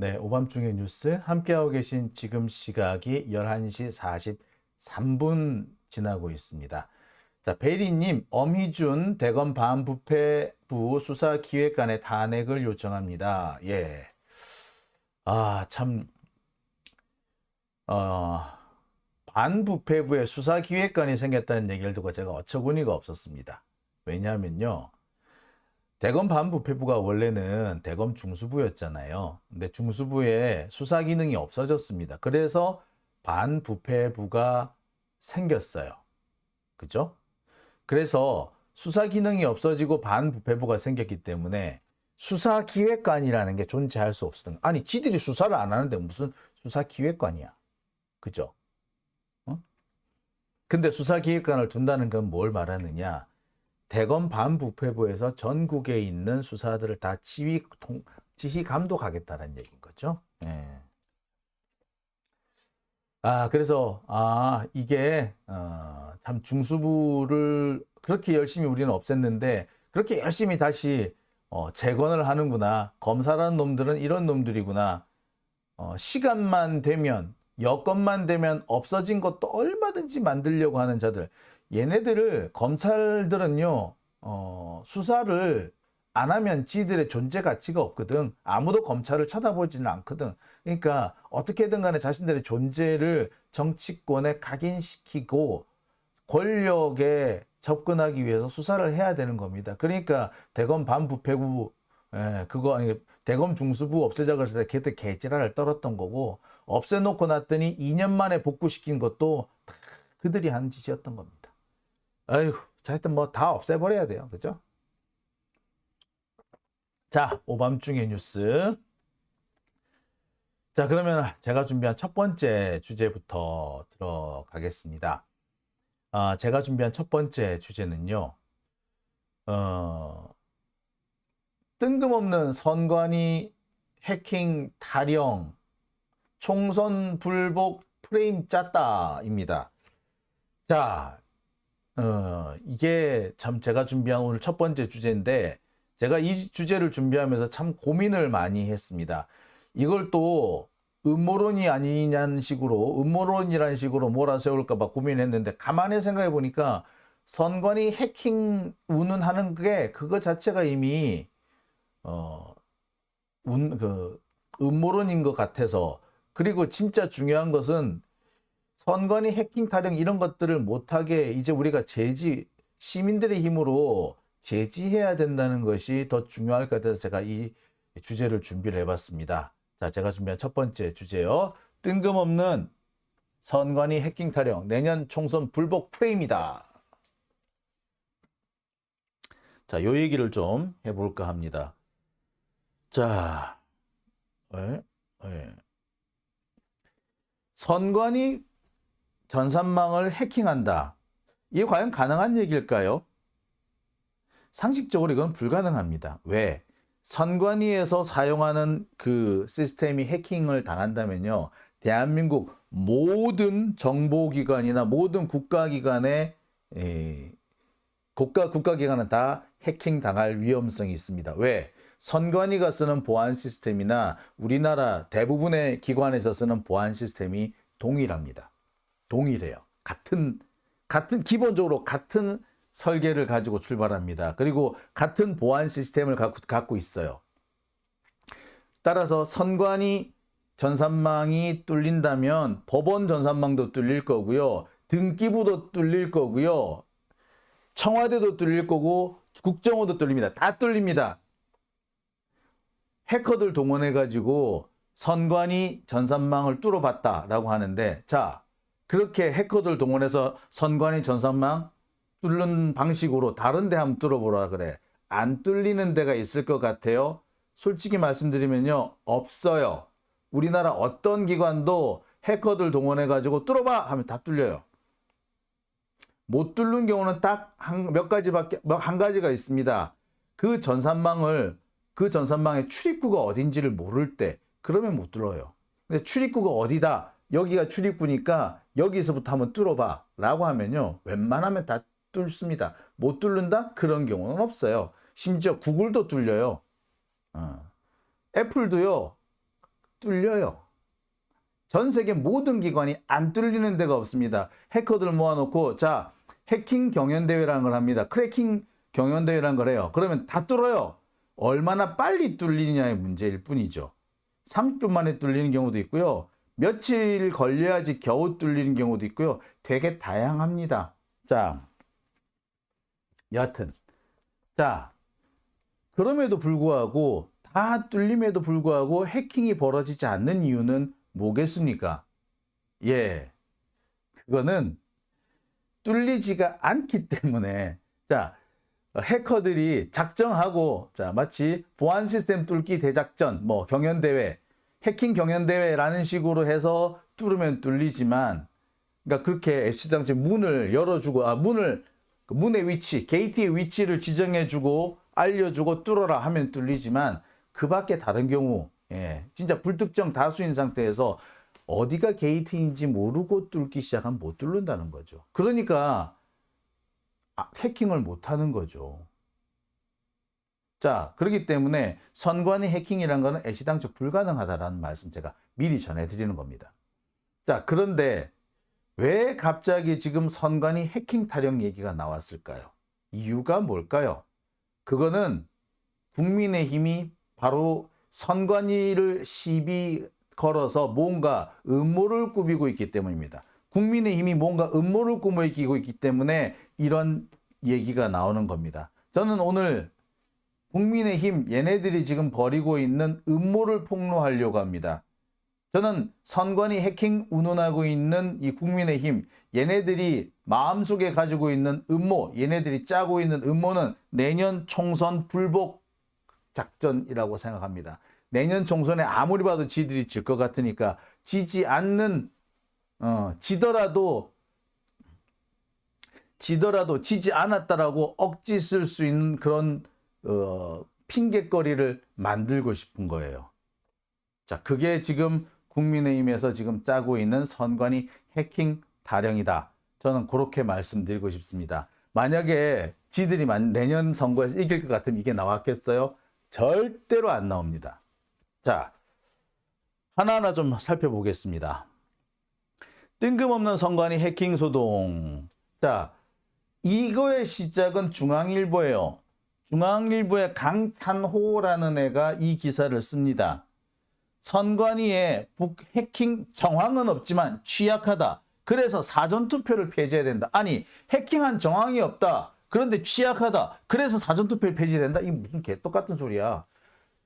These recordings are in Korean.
네, 오밤중의 뉴스 함께하고 계신 지금 시각이 11시 43분 지나고 있습니다. 자, 베리님, 엄희준 대검 반부패부 수사기획관의 탄핵을 요청합니다. 예. 아, 참, 어, 반부패부의 수사기획관이 생겼다는 얘기를 듣고 제가 어처구니가 없었습니다. 왜냐하면요. 대검 반부패부가 원래는 대검 중수부였잖아요. 근데 중수부에 수사 기능이 없어졌습니다. 그래서 반부패부가 생겼어요. 그죠? 그래서 수사 기능이 없어지고 반부패부가 생겼기 때문에 수사기획관이라는 게 존재할 수 없었던 거예요. 아니, 지들이 수사를 안 하는데 무슨 수사기획관이야. 그죠? 어? 근데 수사기획관을 둔다는 건 뭘 말하느냐? 대검 반부패부에서 전국에 있는 수사들을 다 지휘 감독하겠다는 얘기인 거죠. 예. 그래서 이게 참 중수부를 그렇게 열심히 우리는 없앴는데 그렇게 열심히 다시 재건을 하는구나. 검사라는 놈들은 이런 놈들이구나. 시간만 되면 여건만 되면 없어진 것도 얼마든지 만들려고 하는 자들. 얘네들을 검찰들은요 수사를 안 하면 지들의 존재 가치가 없거든. 아무도 검찰을 쳐다보지는 않거든. 그러니까 어떻게든 간에 자신들의 존재를 정치권에 각인시키고 권력에 접근하기 위해서 수사를 해야 되는 겁니다. 그러니까 대검 반부패부 그거 아니 대검 중수부 없애자 그랬을 때 걔들 개지랄을 떨었던 거고 없애놓고 났더니 2년 만에 복구시킨 것도 다 그들이 한 짓이었던 겁니다. 아이고, 자, 하여튼 뭐 다 없애버려야 돼요. 그죠? 자, 오밤중의 뉴스. 자, 그러면 제가 준비한 첫 번째 주제부터 들어가겠습니다. 제가 준비한 첫 번째 주제는요. 뜬금없는 선관위 해킹 타령 총선 불복 프레임 짰다입니다. 자, 이게 참 제가 준비한 오늘 첫 번째 주제인데 제가 이 주제를 준비하면서 참 고민을 많이 했습니다. 이걸 또 음모론이 아니냐는 식으로 음모론이라는 식으로 몰아세울까 봐 고민했는데 가만히 생각해 보니까 선관위 해킹 운운하는 게 그거 자체가 이미 음모론인 것 같아서 그리고 진짜 중요한 것은 선관위 해킹 타령 이런 것들을 못하게 이제 우리가 시민들의 힘으로 제지해야 된다는 것이 더 중요할 것 같아서 제가 이 주제를 준비를 해봤습니다. 자, 제가 준비한 첫 번째 주제요. 뜬금없는 선관위 해킹 타령 내년 총선 불복 프레임이다. 자, 요 얘기를 좀 해볼까 합니다. 자, 선관위 전산망을 해킹한다. 이게 과연 가능한 얘기일까요? 상식적으로 이건 불가능합니다. 왜? 선관위에서 사용하는 그 시스템이 해킹을 당한다면요. 대한민국 모든 정보기관이나 모든 국가기관의 국가기관은 다 해킹 당할 위험성이 있습니다. 왜? 선관위가 쓰는 보안 시스템이나 우리나라 대부분의 기관에서 쓰는 보안 시스템이 동일합니다. 동일해요. 기본적으로 같은 설계를 가지고 출발합니다. 그리고 같은 보안 시스템을 갖고 있어요. 따라서 선관위 전산망이 뚫린다면 법원 전산망도 뚫릴 거고요. 등기부도 뚫릴 거고요. 청와대도 뚫릴 거고 국정원도 뚫립니다. 다 뚫립니다. 해커들 동원해가지고 선관위 전산망을 뚫어봤다라고 하는데 자, 그렇게 해커들 동원해서 선관위 전산망 뚫는 방식으로 다른 데 한번 뚫어보라 그래. 안 뚫리는 데가 있을 것 같아요? 솔직히 말씀드리면요. 없어요. 우리나라 어떤 기관도 해커들 동원해가지고 뚫어봐 하면 다 뚫려요. 못 뚫는 경우는 딱 한 가지가 있습니다. 그 전산망의 출입구가 어딘지를 모를 때 그러면 못 뚫어요. 근데 출입구가 어디다? 여기가 출입구니까 여기서부터 한번 뚫어봐 라고 하면요. 웬만하면 다 뚫습니다. 못 뚫는다? 그런 경우는 없어요. 심지어 구글도 뚫려요. 애플도요. 뚫려요. 전 세계 모든 기관이 안 뚫리는 데가 없습니다. 해커들 모아놓고 자 해킹 경연대회라는 걸 합니다. 크래킹 경연대회라는 걸 해요. 그러면 다 뚫어요. 얼마나 빨리 뚫리느냐의 문제일 뿐이죠. 30분 만에 뚫리는 경우도 있고요. 며칠 걸려야지 겨우 뚫리는 경우도 있고요. 되게 다양합니다. 자, 여하튼 자 그럼에도 불구하고 다 뚫림에도 불구하고 해킹이 벌어지지 않는 이유는 뭐겠습니까? 예, 그거는 뚫리지가 않기 때문에 자 해커들이 작정하고 자 마치 보안 시스템 뚫기 대작전 뭐 경연대회 해킹 경연대회라는 식으로 해서 뚫으면 뚫리지만 그러니까 그렇게 애시당초 문을 열어주고 문의 위치 게이트의 위치를 지정해주고 알려주고 뚫어라 하면 뚫리지만 그 밖에 다른 경우 예, 진짜 불특정 다수인 상태에서 어디가 게이트인지 모르고 뚫기 시작하면 못 뚫는다는 거죠. 그러니까 해킹을 못 하는 거죠. 자, 그렇기 때문에 선관위 해킹이라는 것은 애시당초 불가능하다라는 말씀 제가 미리 전해드리는 겁니다. 자, 그런데 왜 갑자기 지금 선관위 해킹 타령 얘기가 나왔을까요? 이유가 뭘까요? 그거는 국민의힘이 바로 선관위를 시비 걸어서 뭔가 음모를 꾸미고 있기 때문입니다. 국민의힘이 뭔가 음모를 꾸미고 있기 때문에 이런 얘기가 나오는 겁니다. 저는 오늘 국민의힘 얘네들이 지금 벌이고 있는 음모를 폭로하려고 합니다. 저는 선관위 해킹 운운하고 있는 이 국민의힘 얘네들이 마음속에 가지고 있는 음모 얘네들이 짜고 있는 음모는 내년 총선 불복 작전이라고 생각합니다. 내년 총선에 아무리 봐도 지들이 질 것 같으니까 지지 지지 않았다라고 억지 쓸 수 있는 그런 핑계거리를 만들고 싶은 거예요. 자, 그게 지금 국민의힘에서 지금 짜고 있는 선관위 해킹 타령이다. 저는 그렇게 말씀드리고 싶습니다. 만약에 지들이 내년 선거에서 이길 것 같으면 이게 나왔겠어요? 절대로 안 나옵니다. 자, 하나하나 좀 살펴보겠습니다. 뜬금없는 선관위 해킹 소동. 자, 이거의 시작은 중앙일보예요. 중앙일보의 강찬호라는 애가 이 기사를 씁니다. 선관위에 해킹 정황은 없지만 취약하다. 그래서 사전투표를 폐지해야 된다. 아니, 해킹한 정황이 없다. 그런데 취약하다. 그래서 사전투표를 폐지해야 된다. 이게 무슨 개똑같은 소리야.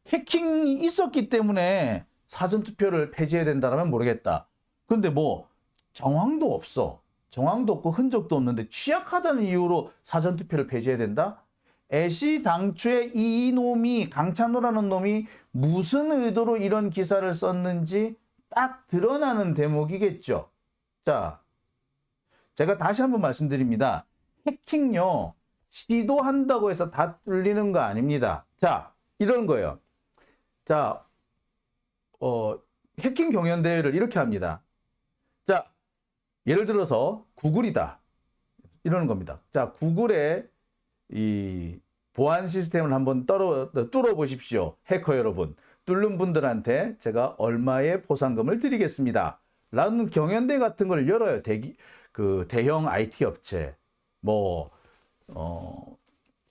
해킹이 있었기 때문에 사전투표를 폐지해야 된다라면 모르겠다. 그런데 뭐 정황도 없어. 정황도 없고 흔적도 없는데 취약하다는 이유로 사전투표를 폐지해야 된다? 애시당초에 이놈이 강찬호라는 놈이 무슨 의도로 이런 기사를 썼는지 딱 드러나는 대목이겠죠. 자, 제가 다시 한번 말씀드립니다. 해킹요 시도한다고 해서 다 뚫리는 거 아닙니다. 자, 이런 거예요. 자, 해킹 경연대회를 이렇게 합니다. 자, 예를 들어서 구글이다. 이러는 겁니다. 자, 구글의 이 보안 시스템을 한번 뚫어 보십시오. 해커 여러분. 뚫는 분들한테 제가 얼마의 보상금을 드리겠습니다. 라는 경연대 같은 걸 열어요. 대형 IT 업체.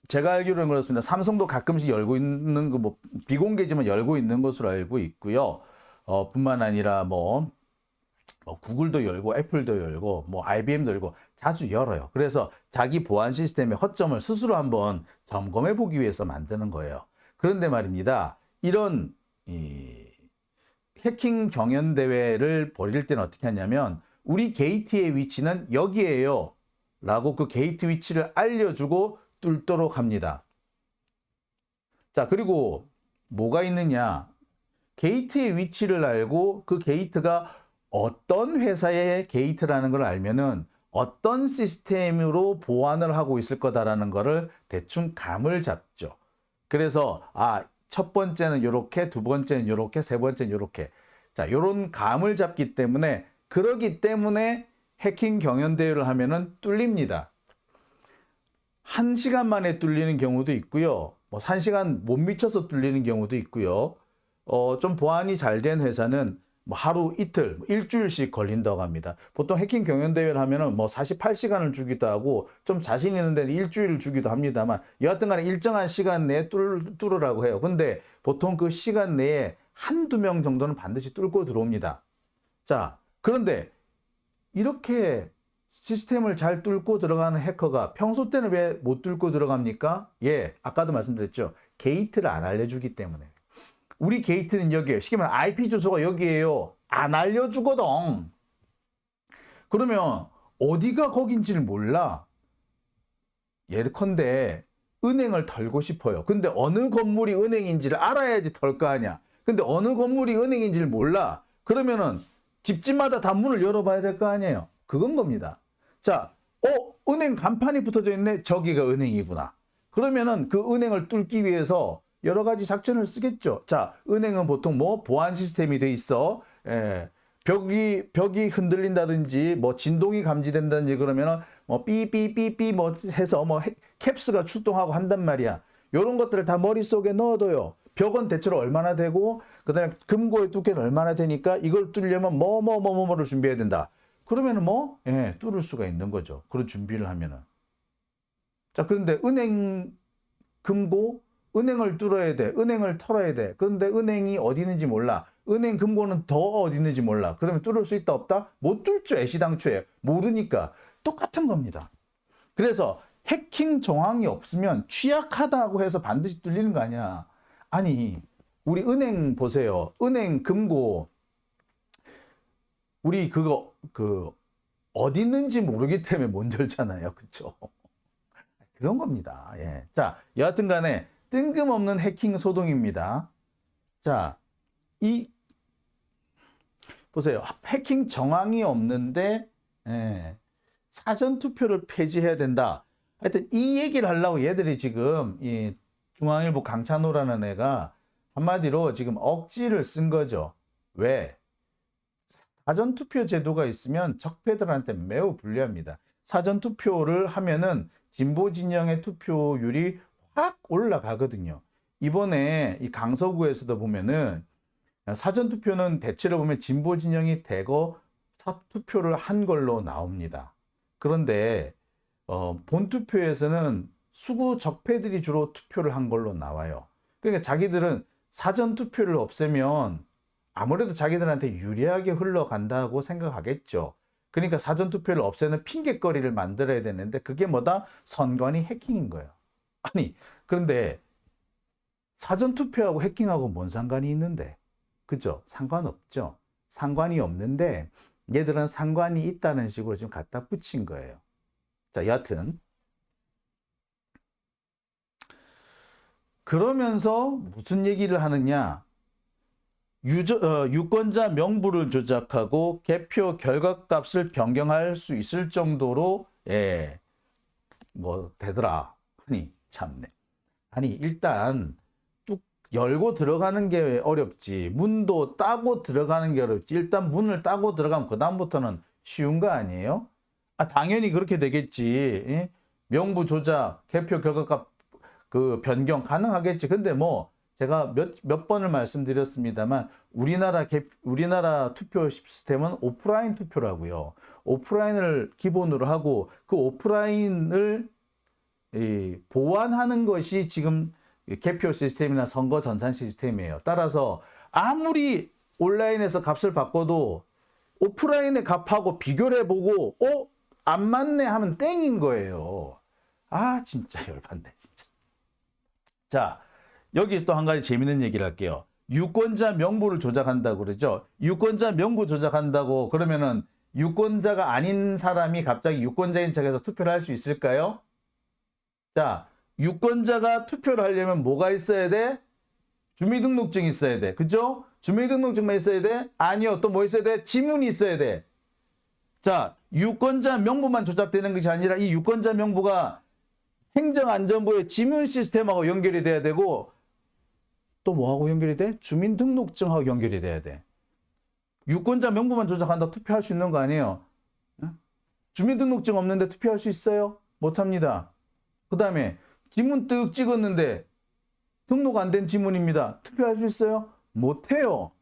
제가 알기로는 그렇습니다. 삼성도 가끔씩 열고 있는 거 비공개지만 열고 있는 것으로 알고 있고요. 뿐만 아니라 구글도 열고 애플도 열고 IBM도 열고 자주 열어요. 그래서 자기 보안 시스템의 허점을 스스로 한번 점검해 보기 위해서 만드는 거예요. 그런데 말입니다. 이런 해킹 경연대회를 벌일 때는 어떻게 하냐면 우리 게이트의 위치는 여기에요 라고 그 게이트 위치를 알려주고 뚫도록 합니다. 자, 그리고 뭐가 있느냐. 게이트의 위치를 알고 그 게이트가 어떤 회사의 게이트라는 걸 알면은 어떤 시스템으로 보안을 하고 있을 거다라는 거를 대충 감을 잡죠. 그래서 첫 번째는 이렇게, 두 번째는 이렇게, 세 번째는 이렇게. 자, 이런 감을 잡기 때문에 그러기 때문에 해킹 경연대회를 하면은 뚫립니다. 1시간 만에 뚫리는 경우도 있고요. 1시간 못 미쳐서 뚫리는 경우도 있고요. 좀 보안이 잘 된 회사는 뭐 하루 이틀, 일주일씩 걸린다고 합니다. 보통 해킹 경연대회를 하면은 뭐 48시간을 주기도 하고 좀 자신 있는 데는 일주일을 주기도 합니다만 여하튼 간에 일정한 시간 내에 뚫으라고 해요. 근데 보통 그 시간 내에 한두 명 정도는 반드시 뚫고 들어옵니다. 자, 그런데 이렇게 시스템을 잘 뚫고 들어가는 해커가 평소 때는 왜 못 뚫고 들어갑니까? 예, 아까도 말씀드렸죠. 게이트를 안 알려주기 때문에. 우리 게이트는 여기에요. 쉽게 말하면 IP 주소가 여기에요. 안 알려주거든. 그러면 어디가 거긴지를 몰라. 예컨대 은행을 털고 싶어요. 근데 어느 건물이 은행인지를 알아야지 털 거 아니야. 근데 어느 건물이 은행인지를 몰라. 그러면은 집집마다 다 문을 열어봐야 될 거 아니에요. 그건 겁니다. 자, 은행 간판이 붙어져 있네. 저기가 은행이구나. 그러면은 그 은행을 뚫기 위해서 여러 가지 작전을 쓰겠죠. 자, 은행은 보통 뭐 보안 시스템이 돼 있어. 벽이 흔들린다든지 뭐 진동이 감지된다든지 그러면은 뭐 삐삐삐삐 뭐 해서 뭐 캡스가 출동하고 한단 말이야. 요런 것들을 다 머릿속에 넣어둬요. 벽은 대체로 얼마나 되고 그다음에 금고의 두께는 얼마나 되니까 이걸 뚫려면 뭐를 준비해야 된다. 그러면은 뚫을 수가 있는 거죠. 그런 준비를 하면은. 자, 그런데 금고 은행을 뚫어야 돼. 은행을 털어야 돼. 그런데 은행이 어디 있는지 몰라. 은행 금고는 더 어디 있는지 몰라. 그러면 뚫을 수 있다 없다? 못 뚫죠. 애시당초에. 모르니까. 똑같은 겁니다. 그래서 해킹 정황이 없으면 취약하다고 해서 반드시 뚫리는 거 아니야. 아니, 우리 은행 보세요. 은행 금고 우리 어디 있는지 모르기 때문에 못 열잖아요. 그렇죠? 그런 겁니다. 예. 자, 여하튼 간에 뜬금없는 해킹 소동입니다. 자, 보세요. 해킹 정황이 없는데 사전 투표를 폐지해야 된다. 하여튼 이 얘기를 하려고 얘들이 지금 이 중앙일보 강찬호라는 애가 한마디로 지금 억지를 쓴 거죠. 왜? 사전 투표 제도가 있으면 적폐들한테 매우 불리합니다. 사전 투표를 하면은 진보 진영의 투표율이 확 올라가거든요. 이번에 이 강서구에서도 보면은 사전 투표는 대체로 보면 진보 진영이 대거 투표를 한 걸로 나옵니다. 그런데 본 투표에서는 수구 적폐들이 주로 투표를 한 걸로 나와요. 그러니까 자기들은 사전 투표를 없애면 아무래도 자기들한테 유리하게 흘러간다고 생각하겠죠. 그러니까 사전 투표를 없애는 핑계거리를 만들어야 되는데 그게 뭐다? 선관위 해킹인 거예요. 아니, 그런데 사전 투표하고 해킹하고 뭔 상관이 있는데? 그죠? 상관없죠. 상관이 없는데 얘들은 상관이 있다는 식으로 지금 갖다 붙인 거예요. 자, 여하튼 그러면서 무슨 얘기를 하느냐? 유권자 명부를 조작하고 개표 결과값을 변경할 수 있을 정도로 되더라. 아니 참네. 아니 일단 뚝 열고 들어가는 게 어렵지. 문도 따고 들어가는 게 어렵지. 일단 문을 따고 들어가면 그 다음부터는 쉬운 거 아니에요? 당연히 그렇게 되겠지. 예? 명부 조작, 개표 결과값 변경 가능하겠지. 근데 제가 몇 번을 말씀드렸습니다만 우리나라 투표 시스템은 오프라인 투표라고요. 오프라인을 기본으로 하고 그 오프라인을 보완하는 것이 지금 개표 시스템이나 선거 전산 시스템이에요. 따라서 아무리 온라인에서 값을 바꿔도 오프라인의 값하고 비교를 해보고 안 맞네 하면 땡인 거예요. 진짜 열받네 진짜. 자, 여기 또 한 가지 재밌는 얘기를 할게요. 유권자 명부를 조작한다고 그러죠. 유권자 명부 조작한다고 그러면은 유권자가 아닌 사람이 갑자기 유권자인 척해서 투표를 할 수 있을까요? 자, 유권자가 투표를 하려면 뭐가 있어야 돼? 주민등록증이 있어야 돼. 그죠? 주민등록증만 있어야 돼? 아니요. 또 뭐 있어야 돼? 지문이 있어야 돼. 자, 유권자 명부만 조작되는 것이 아니라 이 유권자 명부가 행정안전부의 지문 시스템하고 연결이 돼야 되고 또 뭐하고 연결이 돼? 주민등록증하고 연결이 돼야 돼. 유권자 명부만 조작한다 투표할 수 있는 거 아니에요? 주민등록증 없는데 투표할 수 있어요? 못합니다. 그 다음에 지문 뜩 찍었는데 등록 안 된 지문입니다. 투표할 수 있어요? 못해요.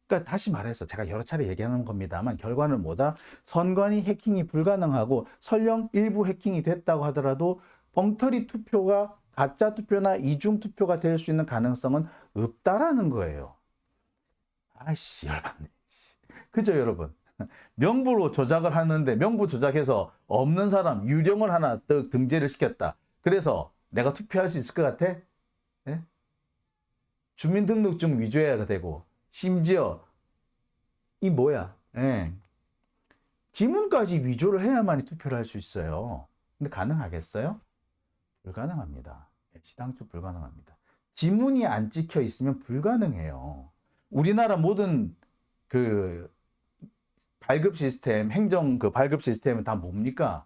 그러니까 다시 말해서 제가 여러 차례 얘기하는 겁니다만 결과는 뭐다? 선관위 해킹이 불가능하고 설령 일부 해킹이 됐다고 하더라도 엉터리 투표가 가짜 투표나 이중 투표가 될 수 있는 가능성은 없다라는 거예요. 아이씨 열받네. 그죠 여러분? 명부로 조작을 하는데 명부 조작해서 없는 사람 유령을 하나 더 등재를 시켰다. 그래서 내가 투표할 수 있을 것 같아? 예? 주민등록증 위조해야 되고 심지어 이 뭐야? 예. 지문까지 위조를 해야만이 투표를 할 수 있어요. 근데 가능하겠어요? 불가능합니다. 애시당초 불가능합니다. 지문이 안 찍혀 있으면 불가능해요. 우리나라 모든 그 발급 시스템, 행정 그 발급 시스템은 다 뭡니까?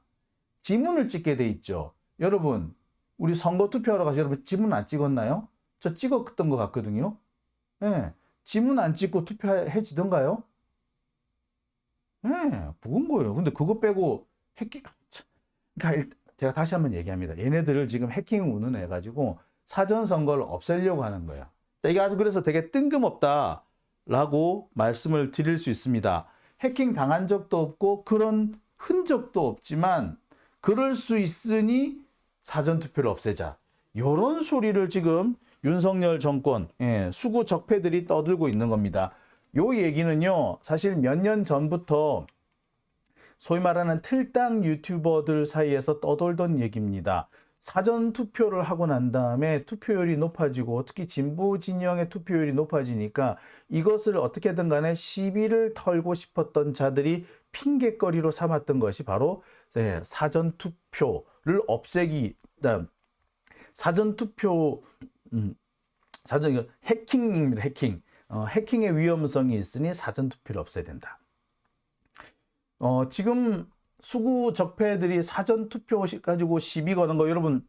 지문을 찍게 돼 있죠. 여러분, 우리 선거 투표하러 가서 여러분 지문 안 찍었나요? 저 찍었던 것 같거든요. 예. 지문 안 찍고 투표해지던가요? 예, 그건 거예요. 근데 그거 빼고 해킹, 그러니까 제가 다시 한번 얘기합니다. 얘네들을 지금 해킹 운운해가지고 사전선거를 없애려고 하는 거예요. 이게 아주 그래서 되게 뜬금없다라고 말씀을 드릴 수 있습니다. 해킹 당한 적도 없고 그런 흔적도 없지만 그럴 수 있으니 사전투표를 없애자. 이런 소리를 지금 윤석열 정권, 수구 적폐들이 떠들고 있는 겁니다. 요 얘기는요, 사실 몇 년 전부터 소위 말하는 틀당 유튜버들 사이에서 떠돌던 얘기입니다. 사전투표를 하고 난 다음에 투표율이 높아지고 특히 진보 진영의 투표율이 높아지니까 이것을 어떻게든 간에 시비를 털고 싶었던 자들이 핑계거리로 삼았던 것이 바로 사전투표를 없애기, 사전투표, 해킹입니다. 해킹. 해킹의 위험성이 있으니 사전투표를 없애야 된다. 지금 수구 적폐들이 사전투표 가지고 시비 거는 거 여러분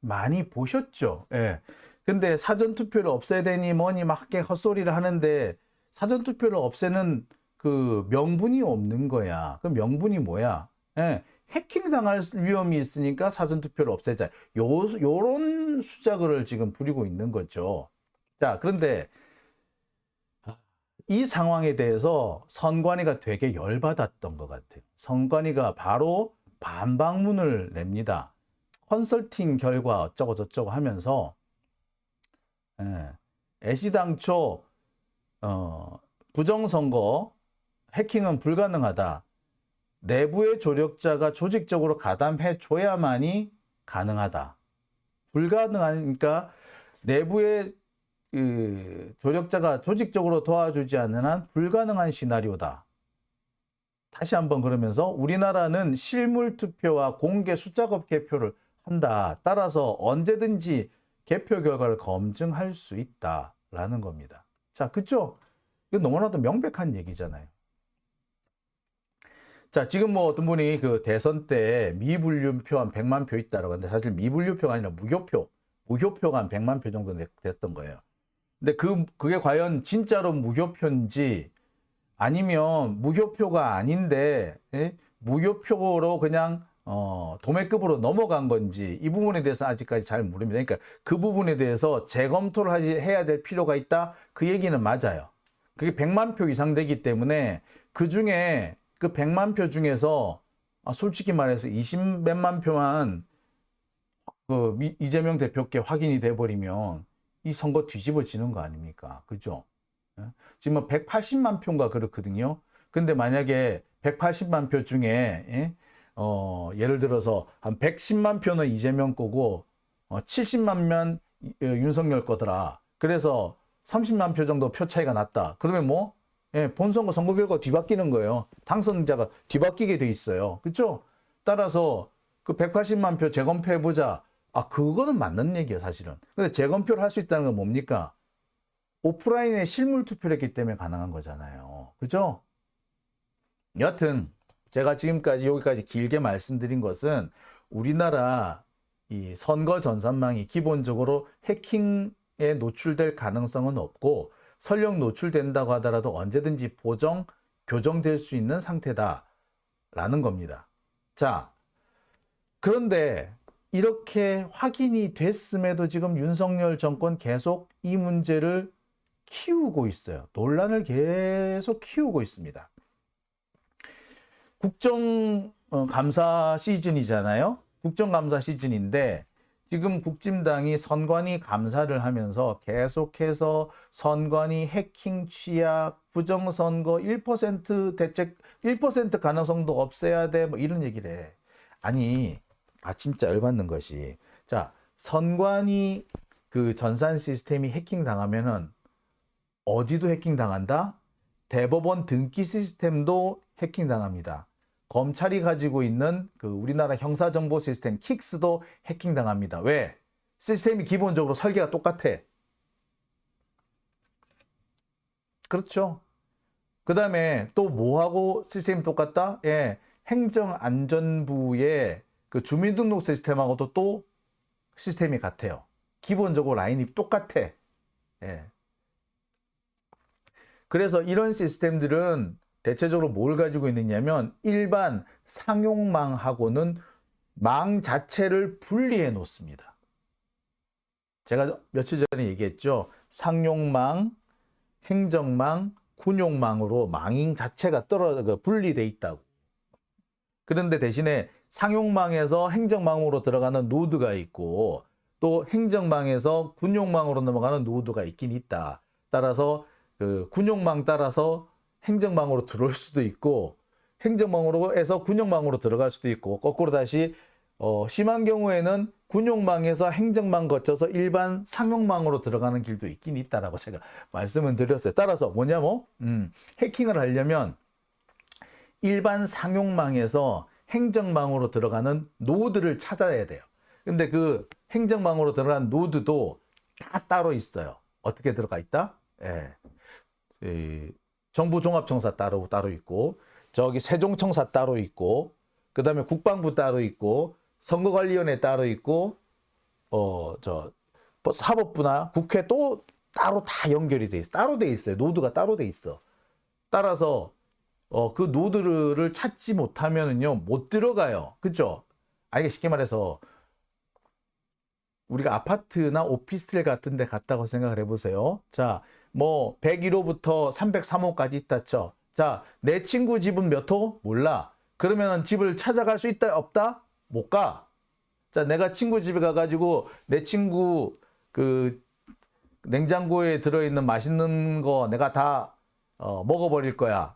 많이 보셨죠? 예. 근데 사전투표를 없애야 되니 뭐니 막 이렇게 헛소리를 하는데 사전투표를 없애는 그 명분이 없는 거야. 그 명분이 뭐야? 예. 해킹 당할 위험이 있으니까 사전투표를 없애자. 요런 수작을 지금 부리고 있는 거죠. 자, 그런데 이 상황에 대해서 선관위가 되게 열받았던 것 같아요. 선관위가 바로 반박문을 냅니다. 컨설팅 결과 어쩌고 저쩌고 하면서 애시당초 부정선거 해킹은 불가능하다. 내부의 조력자가 조직적으로 가담해 줘야만이 가능하다. 불가능하니까 내부의 조력자가 조직적으로 도와주지 않는 한 불가능한 시나리오다. 다시 한번 그러면서 우리나라는 실물 투표와 공개 숫자급 개표를 한다. 따라서 언제든지 개표 결과를 검증할 수 있다라는 겁니다. 자, 그쵸? 이거 너무나도 명백한 얘기잖아요. 자, 지금 뭐 어떤 분이 그 대선 때 미분류표 한 100만 표 있다라고 하는데 사실 미분류표가 아니라 무효표가 한 100만 표 정도 됐던 거예요. 근데 그게 과연 진짜로 무효표인지 아니면 무효표가 아닌데 무효표로 그냥 도매급으로 넘어간 건지 이 부분에 대해서 아직까지 잘 모릅니다. 그러니까 그 부분에 대해서 재검토를 해야 될 필요가 있다. 그 얘기는 맞아요. 그게 100만 표 이상 되기 때문에 그 중에 그 100만 표 중에서 솔직히 말해서 20몇만 표만 그 이재명 대표께 확인이 돼버리면 이 선거 뒤집어지는 거 아닙니까? 그죠? 지금 180만 표인가 그렇거든요. 근데 만약에 180만 표 중에 예를 들어서 한 110만 표는 이재명 거고 70만 면 윤석열 거더라. 그래서 30만 표 정도 표 차이가 났다. 그러면 뭐 본선거 선거 결과 뒤바뀌는 거예요. 당선자가 뒤바뀌게 돼 있어요. 그렇죠? 따라서 그 180만 표 재검표해보자. 그거는 맞는 얘기예요, 사실은. 근데 재검표를 할 수 있다는 건 뭡니까? 오프라인에 실물 투표를 했기 때문에 가능한 거잖아요. 그죠? 여튼 제가 지금까지 여기까지 길게 말씀드린 것은 우리나라 이 선거 전산망이 기본적으로 해킹에 노출될 가능성은 없고 설령 노출된다고 하더라도 언제든지 교정될 수 있는 상태다라는 겁니다. 자, 그런데 이렇게 확인이 됐음에도 지금 윤석열 정권 계속 이 문제를 키우고 있어요. 논란을 계속 키우고 있습니다. 국정감사 시즌이잖아요. 국정감사 시즌인데 지금 국진당이 선관위 감사를 하면서 계속해서 선관위 해킹 취약, 부정선거 1% 대책, 1% 가능성도 없애야 돼. 뭐 이런 얘기를 해. 아니, 진짜 열받는 것이. 자, 선관위 그 전산 시스템이 해킹 당하면은 어디도 해킹 당한다? 대법원 등기 시스템도 해킹 당합니다. 검찰이 가지고 있는 그 우리나라 형사정보 시스템 킥스도 해킹 당합니다. 왜? 시스템이 기본적으로 설계가 똑같아. 그렇죠. 그 다음에 또 뭐하고 시스템이 똑같다? 예, 행정안전부의 그 주민등록 시스템하고도 또 시스템이 같아요. 기본적으로 라인이 똑같아. 예. 그래서 이런 시스템들은 대체적으로 뭘 가지고 있느냐면 일반 상용망하고는 망 자체를 분리해 놓습니다. 제가 며칠 전에 얘기했죠. 상용망, 행정망, 군용망으로 망인 자체가 분리돼 있다고. 그런데 대신에 상용망에서 행정망으로 들어가는 노드가 있고 또 행정망에서 군용망으로 넘어가는 노드가 있긴 있다. 따라서 그 군용망 따라서 행정망으로 들어올 수도 있고 행정망으로 해서 군용망으로 들어갈 수도 있고 거꾸로 다시 심한 경우에는 군용망에서 행정망 거쳐서 일반 상용망으로 들어가는 길도 있긴 있다라고 제가 말씀을 드렸어요. 따라서 뭐냐면 해킹을 하려면 일반 상용망에서 행정망으로 들어가는 노드를 찾아야 돼요. 근데 그 행정망으로 들어간 노드도 다 따로 있어요. 어떻게 들어가 있다? 예. 정부종합청사 따로 있고 저기 세종청사 따로 있고 그 다음에 국방부 따로 있고 선거관리위원회 따로 있고 사법부나 국회 또 따로 다 연결이 돼 있어요. 따로 돼 있어요. 노드가 따로 돼 있어. 따라서 그 노드를 찾지 못하면은요 못 들어가요. 그죠? 이게 쉽게 말해서 우리가 아파트나 오피스텔 같은 데 갔다고 생각을 해보세요. 자, 뭐 101호부터 303호까지 있다 쳐. 자, 내 친구 집은 몇 호? 몰라. 그러면 집을 찾아갈 수 있다 없다? 못 가. 자, 내가 친구 집에 가가지고 내 친구 그 냉장고에 들어있는 맛있는 거 내가 다 먹어버릴 거야.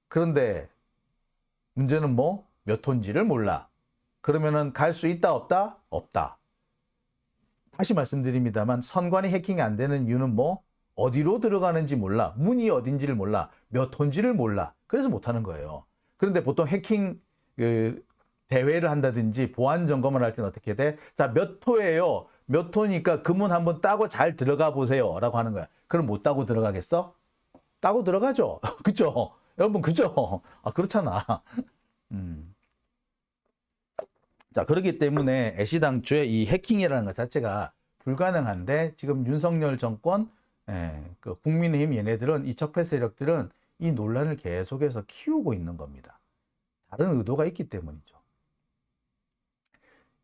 그런데 문제는 뭐? 몇 호인지를 몰라. 그러면은 갈 수 있다 없다? 없다. 다시 말씀드립니다만 선관위 해킹이 안 되는 이유는 뭐? 어디로 들어가는지 몰라. 문이 어딘지를 몰라. 몇 호인지를 몰라. 그래서 못하는 거예요. 그런데 보통 해킹 대회를 한다든지 보안 점검을 할 때는 어떻게 돼? 자, 몇 호예요? 몇 호니까 그 문 한번 따고 잘 들어가 보세요. 라고 하는 거야. 그럼 못 따고 들어가겠어? 따고 들어가죠. 그죠? 여러분, 그죠? 그렇잖아. 자, 그렇기 때문에 애시당초에 이 해킹이라는 것 자체가 불가능한데 지금 윤석열 정권, 그 국민의힘 얘네들은 이 적폐 세력들은 이 논란을 계속해서 키우고 있는 겁니다. 다른 의도가 있기 때문이죠.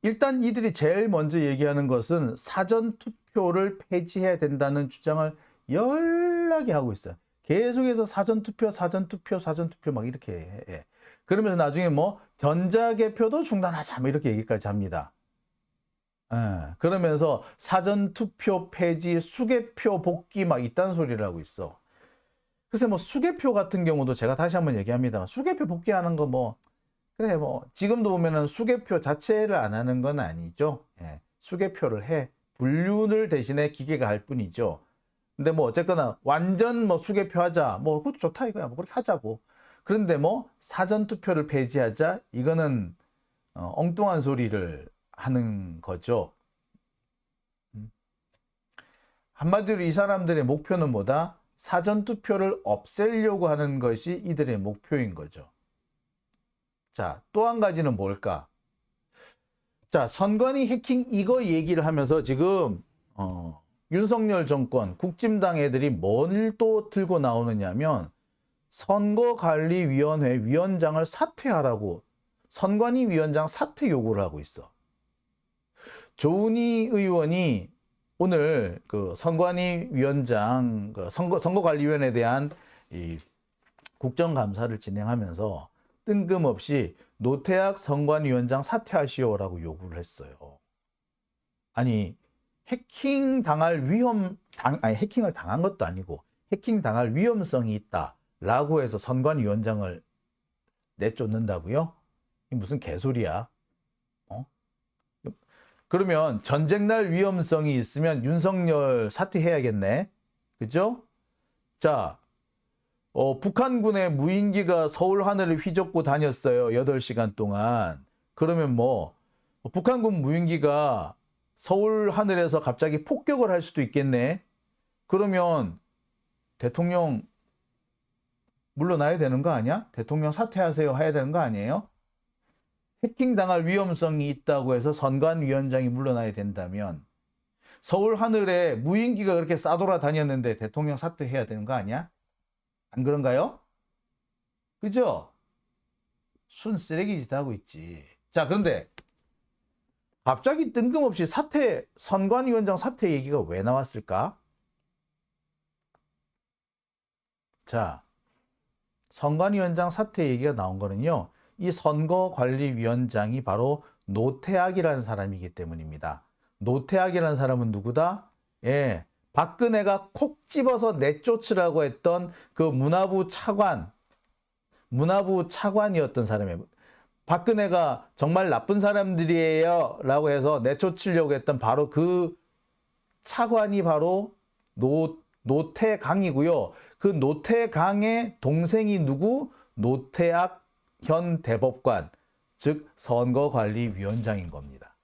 일단 이들이 제일 먼저 얘기하는 것은 사전투표를 폐지해야 된다는 주장을 연락이 하고 있어요. 계속해서 사전투표 막 이렇게 해. 그러면서 나중에 뭐 전자개표도 중단하자 뭐 이렇게 얘기까지 합니다. 그러면서 사전투표 폐지, 수개표 복귀 막 이딴 소리를 하고 있어. 글쎄 뭐 수개표 같은 경우도 제가 다시 한번 얘기합니다. 수개표 복귀하는 거 뭐 그래 뭐 지금도 보면은 수개표 자체를 안 하는 건 아니죠. 수개표를 해. 분류를 대신에 기계가 할 뿐이죠. 근데 뭐 어쨌거나 완전 뭐 수개표 하자. 뭐 그것도 좋다 이거야. 뭐 그렇게 하자고. 그런데 뭐 사전투표를 폐지하자? 이거는 엉뚱한 소리를 하는 거죠. 한마디로 이 사람들의 목표는 뭐다? 사전투표를 없애려고 하는 것이 이들의 목표인 거죠. 자, 또 한 가지는 뭘까? 자, 선관위 해킹 이거 얘기를 하면서 지금 윤석열 정권, 국진당 애들이 뭘 또 들고 나오느냐면 선거관리위원회 위원장을 사퇴하라고 선관위 위원장 사퇴 요구를 하고 있어. 조은희 의원이 오늘 그 선관위 위원장 그 선거관리위원회에 대한 이 국정감사를 진행하면서 뜬금없이 노태학 선관위원장 사퇴하시오라고 요구를 했어요. 아니 해킹 당할 해킹을 당한 것도 아니고 해킹 당할 위험성이 있다라고 해서 선관위원장을 내쫓는다고요? 이 무슨 개소리야? 그러면 전쟁날 위험성이 있으면 윤석열 사퇴해야겠네. 그죠? 자, 북한군의 무인기가 서울 하늘을 휘젓고 다녔어요. 8시간 동안. 그러면 뭐 북한군 무인기가 서울 하늘에서 갑자기 폭격을 할 수도 있겠네. 그러면 대통령 물러나야 되는 거 아니야? 대통령 사퇴하세요 해야 되는 거 아니에요? 해킹당할 위험성이 있다고 해서 선관위원장이 물러나야 된다면 서울 하늘에 무인기가 그렇게 싸돌아다녔는데 대통령 사퇴해야 되는 거 아니야? 안 그런가요? 그죠? 순 쓰레기짓 하고 있지. 자, 그런데 갑자기 뜬금없이 선관위원장 사퇴 얘기가 왜 나왔을까? 자, 선관위원장 사퇴 얘기가 나온 거는요. 이 선거관리위원장이 바로 노태악이라는 사람이기 때문입니다. 노태악이라는 사람은 누구다? 예, 박근혜가 콕 집어서 내쫓으라고 했던 그 문화부 차관이었던 사람이에요. 박근혜가 정말 나쁜 사람들이에요 라고 해서 내쫓으려고 했던 바로 그 차관이 바로 노태강이고요. 그 노태강의 동생이 누구? 노태악 현 대법관, 즉 선거관리위원장인 겁니다.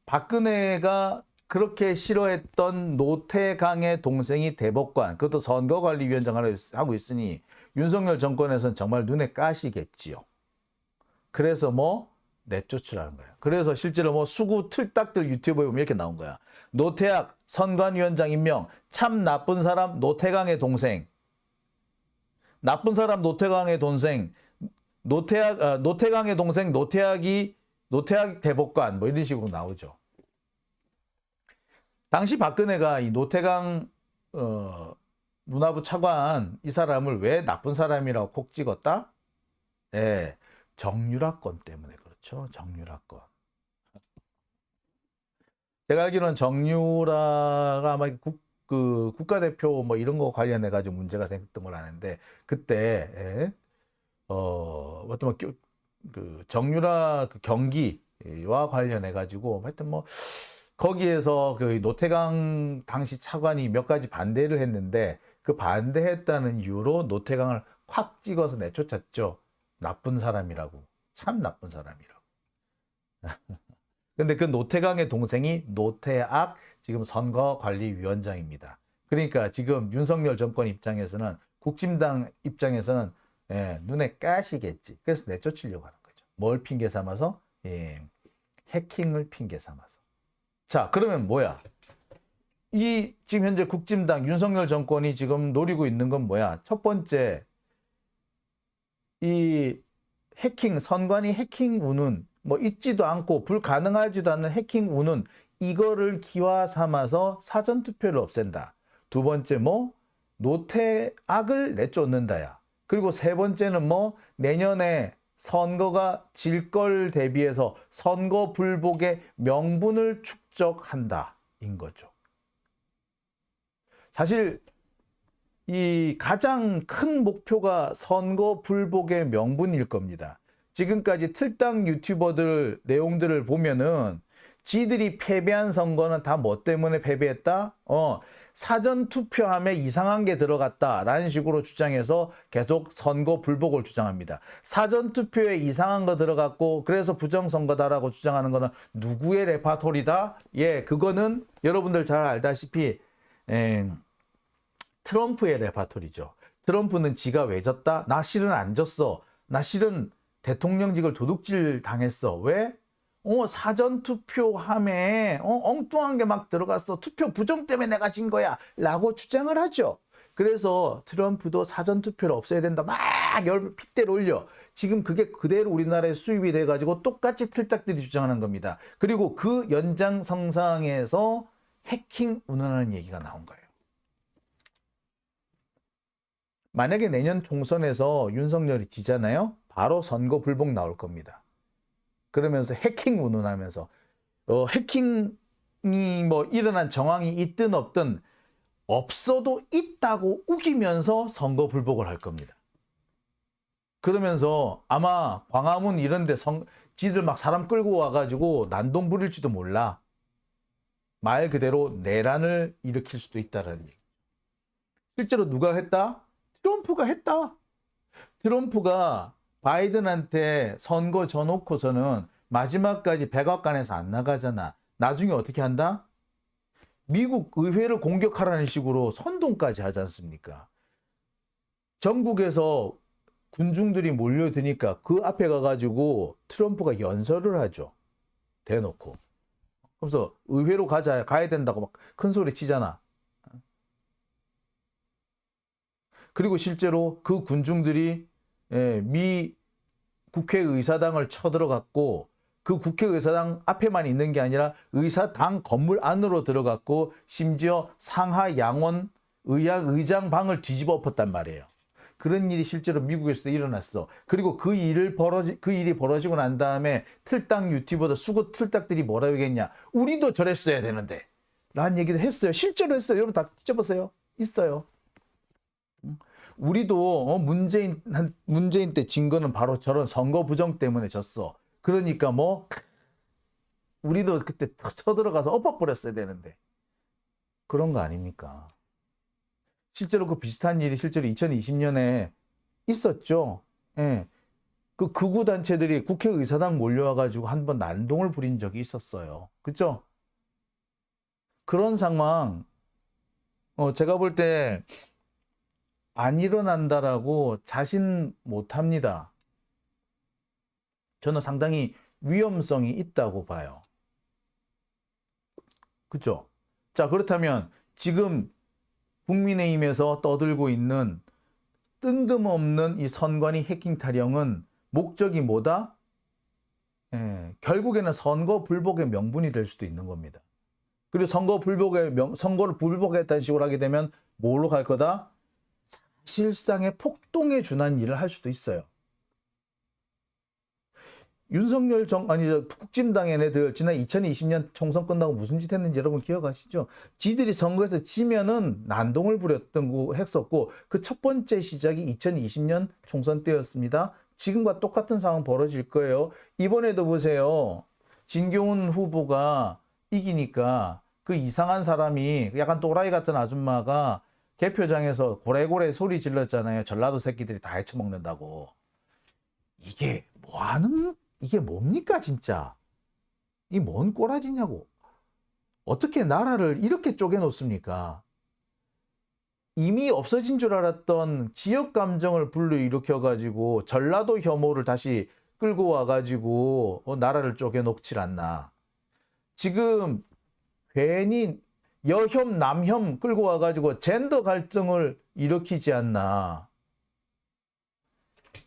박근혜가 그렇게 싫어했던 노태강의 동생이 대법관, 그것도 선거관리위원장을 하고 있으니 윤석열 정권에서는 정말 눈에 까시겠지요. 그래서 뭐 내쫓으라는 거야. 그래서 실제로 뭐 수구 틀딱들 유튜브에 보면 이렇게 나온 거야. 노태악 선관위원장 임명, 참 나쁜 사람 노태강의 동생. 나쁜 사람 노태강의 동생, 노태강의 동생 노태악 대법관 뭐 이런 식으로 나오죠. 당시 박근혜가 이 노태강 문화부 차관 이 사람을 왜 나쁜 사람이라고 콕 찍었다? 예, 정유라건 때문에 그렇죠. 정유라건. 제가 알기로는 정유라가 아마 국가대표 뭐 이런 거 관련해 가지고 문제가 됐던 걸 아는데 그때 어떤 그 정유라 그 경기와 관련해 가지고 하여튼 뭐 거기에서 그 노태강 당시 차관이 몇 가지 반대를 했는데 그 반대했다는 이유로 노태강을 확 찍어서 내쫓았죠. 나쁜 사람이라고. 참 나쁜 사람이라고. 근데 그 노태강의 동생이 노태악 지금 선거관리위원장입니다. 그러니까 지금 윤석열 정권 입장에서는 국진당 입장에서는 눈에 까시겠지. 그래서 내쫓으려고 하는 거죠. 뭘 핑계 삼아서? 해킹을 핑계 삼아서. 자, 그러면 뭐야? 이 지금 현재 국진당 윤석열 정권이 지금 노리고 있는 건 뭐야? 첫 번째, 이 해킹, 선관위 해킹 운운, 뭐 있지도 않고 불가능하지도 않는 해킹 운운, 이거를 기화 삼아서 사전투표를 없앤다. 두 번째 뭐? 노태악을 내쫓는다야. 그리고 세 번째는 뭐? 내년에 선거가 질 걸 대비해서 선거 불복의 명분을 축적한다. 인 거죠. 사실 이 가장 큰 목표가 선거 불복의 명분일 겁니다. 지금까지 틀당 유튜버들 내용들을 보면은 지들이 패배한 선거는 다 뭐 때문에 패배했다? 사전 투표함에 이상한 게 들어갔다라는 식으로 주장해서 계속 선거 불복을 주장합니다. 사전 투표에 이상한 거 들어갔고 그래서 부정선거다라고 주장하는 거는 누구의 레파토리다? 예, 그거는 여러분들 잘 알다시피 트럼프의 레파토리죠. 트럼프는 지가 왜 졌다? 나 실은 안 졌어. 나 실은 대통령직을 도둑질 당했어. 왜? 사전투표함에 엉뚱한 게 막 들어갔어. 투표 부정 때문에 내가 진 거야. 라고 주장을 하죠. 그래서 트럼프도 사전투표를 없애야 된다. 막 핏대를 올려. 지금 그게 그대로 우리나라에 수입이 돼가지고 똑같이 틀딱들이 주장하는 겁니다. 그리고 그 연장선상에서 해킹 운운하는 얘기가 나온 거예요. 만약에 내년 총선에서 윤석열이 지잖아요. 바로 선거 불복 나올 겁니다. 그러면서 해킹 운운하면서 해킹이 뭐 일어난 정황이 있든 없든 없어도 있다고 우기면서 선거 불복을 할 겁니다. 그러면서 아마 광화문 이런 데 지들 막 사람 끌고 와가지고 난동 부릴지도 몰라. 말 그대로 내란을 일으킬 수도 있다라는 얘기. 실제로 누가 했다? 트럼프가 했다. 트럼프가 바이든한테 선거 져놓고서는 마지막까지 백악관에서 안 나가잖아. 나중에 어떻게 한다? 미국 의회를 공격하라는 식으로 선동까지 하지 않습니까? 전국에서 군중들이 몰려드니까 그 앞에 가가지고 트럼프가 연설을 하죠. 대놓고. 그래서 의회로 가야 된다고 막 큰 소리 치잖아. 그리고 실제로 그 군중들이 미 국회의사당을 쳐들어갔고 그 국회의사당 앞에만 있는 게 아니라 의사당 건물 안으로 들어갔고 심지어 상하 양원 의장 방을 뒤집어 엎었단 말이에요. 그런 일이 실제로 미국에서도 일어났어. 그리고 그 일이 벌어지고 난 다음에 틀딱 유튜버들 수구 틀딱들이 뭐라 하겠냐. 우리도 저랬어야 되는데. 라는 얘기를 했어요. 실제로 했어요. 여러분 다 뒤져보세요. 있어요. 우리도 문재인 때 진 거는 바로 저런 선거 부정 때문에 졌어. 그러니까 뭐 우리도 그때 쳐들어가서 엎어버렸어야 되는데 그런 거 아닙니까? 실제로 그 비슷한 일이 실제로 2020년에 있었죠. 예. 그 극우 단체들이 국회의사당 몰려와가지고 한번 난동을 부린 적이 있었어요. 그죠? 그런 상황 제가 볼 때 안 일어난다라고 자신 못합니다. 저는 상당히 위험성이 있다고 봐요. 그렇죠? 자, 그렇다면 지금 국민의힘에서 떠들고 있는 뜬금없는 이 선관위 해킹 타령은 목적이 뭐다? 결국에는 선거 불복의 명분이 될 수도 있는 겁니다. 그리고 선거를 불복했다는 식으로 하게 되면 뭘로 갈 거다? 사실상의 폭동에 준한 일을 할 수도 있어요. 윤석열 국진당의 애들 지난 2020년 총선 끝나고 무슨 짓 했는지 여러분 기억하시죠? 지들이 선거에서 지면은 난동을 부렸던 거 했었고 그 첫 번째 시작이 2020년 총선 때였습니다. 지금과 똑같은 상황 벌어질 거예요. 이번에도 보세요. 진교훈 후보가 이기니까 그 이상한 사람이 약간 또라이 같은 아줌마가 개표장에서 고래고래 소리 질렀잖아요. 전라도 새끼들이 다 헤쳐먹는다고. 이게 이게 뭡니까 진짜? 이 뭔 꼬라지냐고. 어떻게 나라를 이렇게 쪼개놓습니까? 이미 없어진 줄 알았던 지역 감정을 불러일으켜가지고 전라도 혐오를 다시 끌고 와가지고 나라를 쪼개놓질 않나. 지금 괜히 여혐 남혐 끌고 와가지고 젠더 갈등을 일으키지 않나.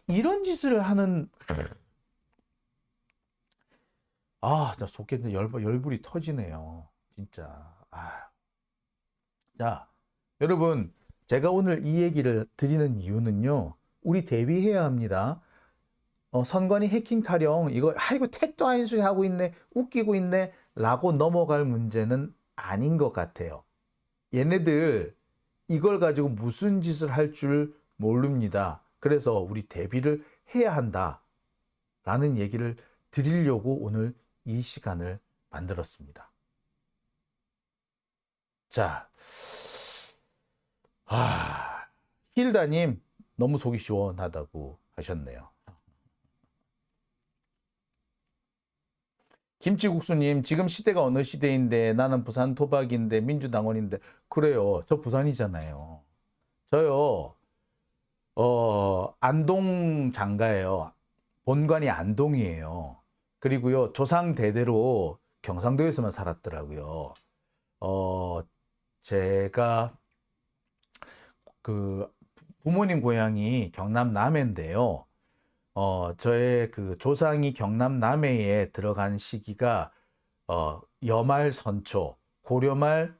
이런 짓을 하는 나 속에 열불이 터지네요. 진짜. 자, 여러분, 제가 오늘 이 얘기를 드리는 이유는요. 우리 대비해야 합니다. 선관위 해킹 타령 이거 택도 아닌 소리 하고 있네. 웃기고 있네. 라고 넘어갈 문제는 아닌 것 같아요. 얘네들 이걸 가지고 무슨 짓을 할 줄 모릅니다. 그래서 우리 대비를 해야 한다. 라는 얘기를 드리려고 오늘 이 시간을 만들었습니다. 자, 힐다님 너무 속이 시원하다고 하셨네요. 김치국수님 지금 시대가 어느 시대인데 나는 부산 토박인데 민주당원인데 그래요. 저 부산이잖아요. 저요. 안동 장가예요. 본관이 안동이에요. 그리고요. 조상 대대로 경상도에서만 살았더라고요. 제가 그 부모님 고향이 경남 남해인데요. 저의 그 조상이 경남 남해에 들어간 시기가 여말 선초, 고려말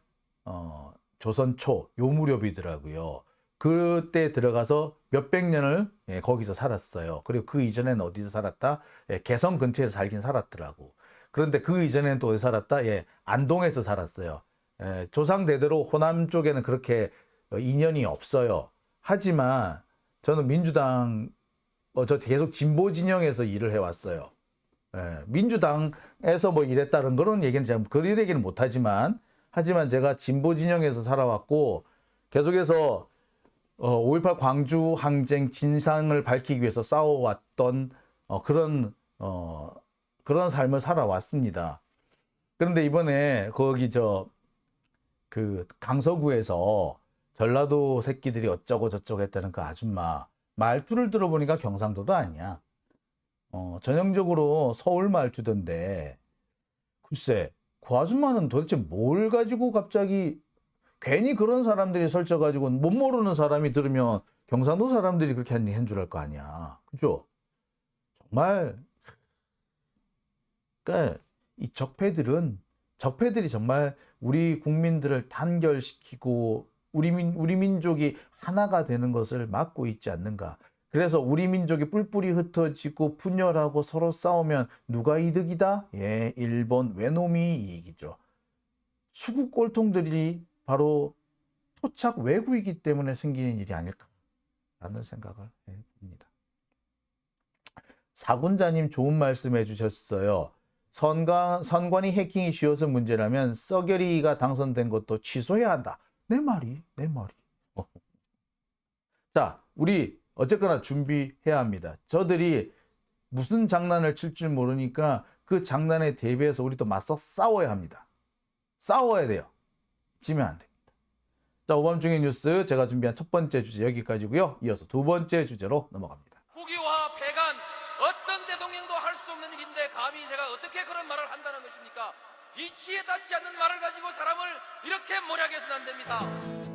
조선 초 요 무렵이더라고요. 그때 들어가서 몇백 년을 거기서 살았어요. 그리고 그 이전에는 어디서 살았다? 개성 근처에서 살긴 살았더라고. 그런데 그 이전에는 또 어디 살았다? 안동에서 살았어요. 조상 대대로 호남 쪽에는 그렇게 인연이 없어요. 하지만 저는 민주당, 저 계속 진보 진영에서 일을 해왔어요. 민주당에서 뭐 이랬다는 그런 얘기는 제가 그런 얘기는 못하지만, 하지만 제가 진보 진영에서 살아왔고 계속해서 5.18 광주 항쟁 진상을 밝히기 위해서 싸워왔던 그런 삶을 살아왔습니다. 그런데 이번에 거기 그 강서구에서 전라도 새끼들이 어쩌고 저쩌고 했다는 그 아줌마 말투를 들어보니까 경상도도 아니야. 전형적으로 서울 말투던데, 글쎄 그 아줌마는 도대체 뭘 가지고 갑자기, 괜히 그런 사람들이 설쳐가지고 못 모르는 사람이 들으면 경상도 사람들이 그렇게 한 줄 알 거 아니야. 그죠? 정말 그러니까 이 적폐들이 정말 우리 국민들을 단결시키고 우리 민족이 하나가 되는 것을 막고 있지 않는가. 그래서 우리 민족이 뿔뿔이 흩어지고 분열하고 서로 싸우면 누가 이득이다? 일본 외놈이 이익이죠. 수국 꼴통들이 바로 토착 왜구이기 때문에 생기는 일이 아닐까라는 생각을 해봅니다. 사군자님 좋은 말씀 해주셨어요. 선관위 해킹이 쉬워서 문제라면 썩여리가 당선된 것도 취소해야 한다. 내 말이. 자, 우리 어쨌거나 준비해야 합니다. 저들이 무슨 장난을 칠 줄 모르니까 그 장난에 대비해서 우리 또 맞서 싸워야 합니다. 싸워야 돼요. 지면 안 됩니다. 자, 오밤중의 뉴스 제가 준비한 첫 번째 주제 여기까지고요. 이어서 두 번째 주제로 넘어갑니다. 국유화, 폐간, 어떤 대통령도 할 수 없는 일인데 감히 제가 어떻게 그런 말을 한다는 것입니까? 이치에 닿지 않는 말을 가지고 사람을 이렇게 몰약해서는 안 됩니다.